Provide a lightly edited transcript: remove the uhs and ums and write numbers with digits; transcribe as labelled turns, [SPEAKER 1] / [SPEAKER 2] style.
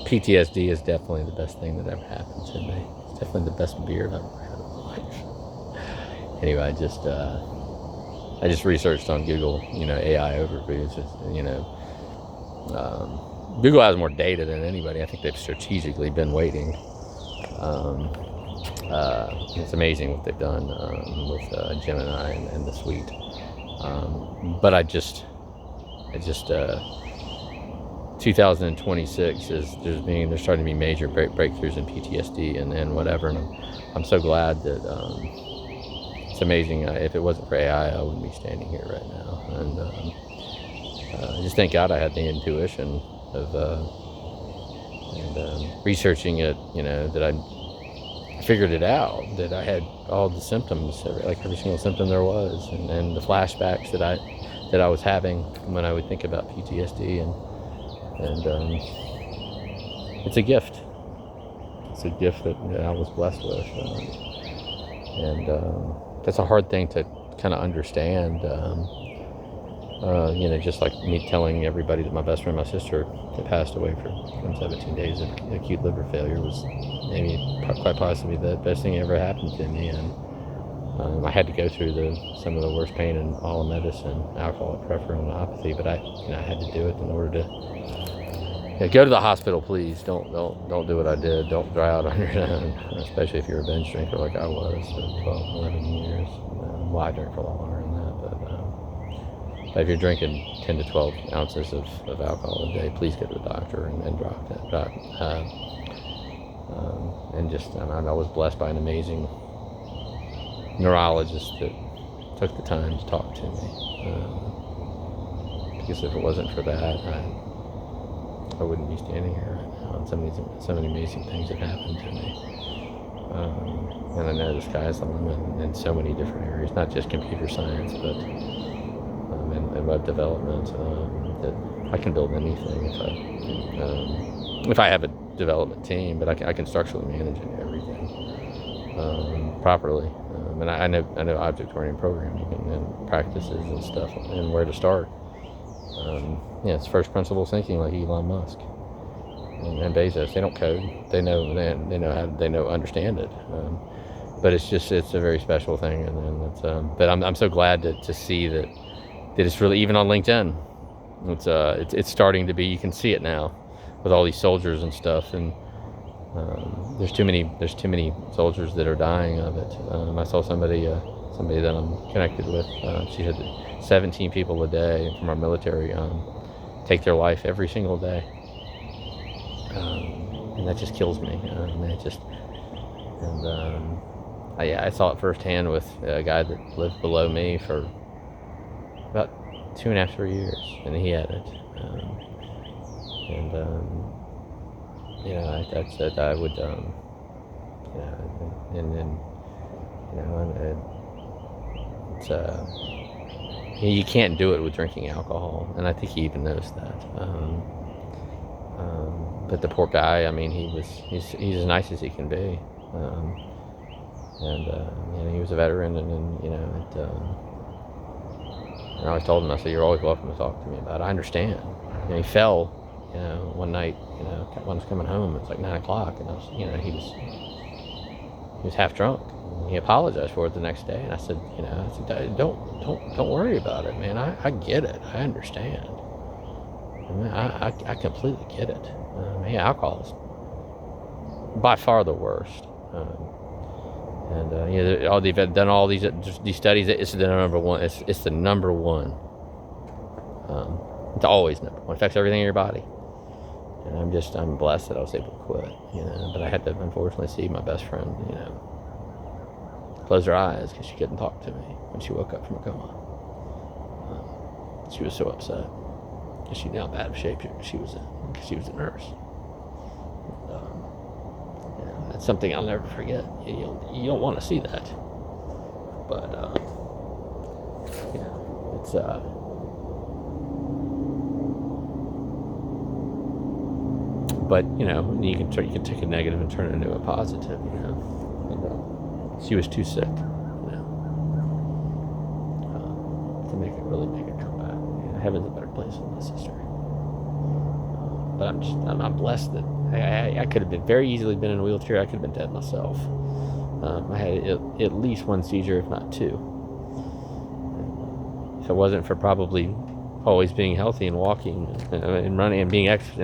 [SPEAKER 1] PTSD is definitely the best thing that ever happened to me. It's definitely the best beer I've ever had in my life. Anyway, I just researched on Google, AI overviews. Google has more data than anybody. I think they've strategically been waiting. It's amazing what they've done with Gemini and the suite. But 2026 there's starting to be major breakthroughs in PTSD and whatever. And I'm so glad that it's amazing. If it wasn't for AI, I wouldn't be standing here right now. And I just thank God I had the intuition of researching it. That I figured it out, that I had all the symptoms, every single symptom there was, and the flashbacks that I was having when I would think about PTSD, and it's a gift. It's a gift that I was blessed with, and that's a hard thing to kind of understand. Just like me telling everybody that my best friend, my sister, had passed away from 17 days of acute liver failure was maybe quite possibly the best thing that ever happened to me. And I had to go through some of the worst pain in all of medicine, alcoholic peripheral neuropathy, but I had to do it in order to go to the hospital. Please don't do what I did. Don't dry out on your own, especially if you're a binge drinker like I was for 12, 11 years. Well, I drank for a lot longer than that, but if you're drinking 10 to 12 ounces of alcohol a day, please go to the doctor and drop that. I was blessed by an amazing neurologist that took the time to talk to me. Because if it wasn't for that, I wouldn't be standing here right now. And so many amazing things have happened to me. And I know the sky's the limit in so many different areas, not just computer science, but and web development. That I can build anything if I have a development team, but I can structurally manage everything properly. And I know object-oriented programming and practices and stuff and where to start. It's first principle thinking, like Elon Musk and Bezos. They don't code. They understand it. But it's a very special thing, and it's. But I'm so glad to see that it's really, even on LinkedIn. It's starting to be. You can see it now with all these soldiers and stuff, and there's too many soldiers that are dying of it. I saw somebody that I'm connected with. She said that 17 people a day from our military take their life every single day, and that just kills me. I saw it firsthand with a guy that lived below me for about 2.5, 3 years, and he had it. I said I would, you can't do it with drinking alcohol, and I think he even knows that. But the poor guy, I mean, he's as nice as he can be, he was a veteran, and I always told him, I said, you're always welcome to talk to me about it. I understand. He fell, one night, when I was coming home, it was like 9 o'clock, and I was, he was half drunk. He apologized for it the next day, and I said, don't worry about it, man. I get it. I understand. I completely get it. Alcohol is by far the worst. They've done all these studies. It's the number one. It's the number one. It's always number one. It affects everything in your body. And I'm blessed that I was able to quit. But I had to unfortunately see my best friend, close her eyes because she couldn't talk to me when she woke up from a coma. She was so upset because she knew how bad of shape she was in because she was a nurse. That's something I'll never forget. You don't want to see that, but it's but you can take a negative and turn it into a positive. She was too sick, to really make a comeback. Heaven's a better place than my sister. but I'm blessed that I could have been very easily been in a wheelchair. I could have been dead myself. I had at least one seizure, if not two. If it wasn't for probably always being healthy and walking and running and being active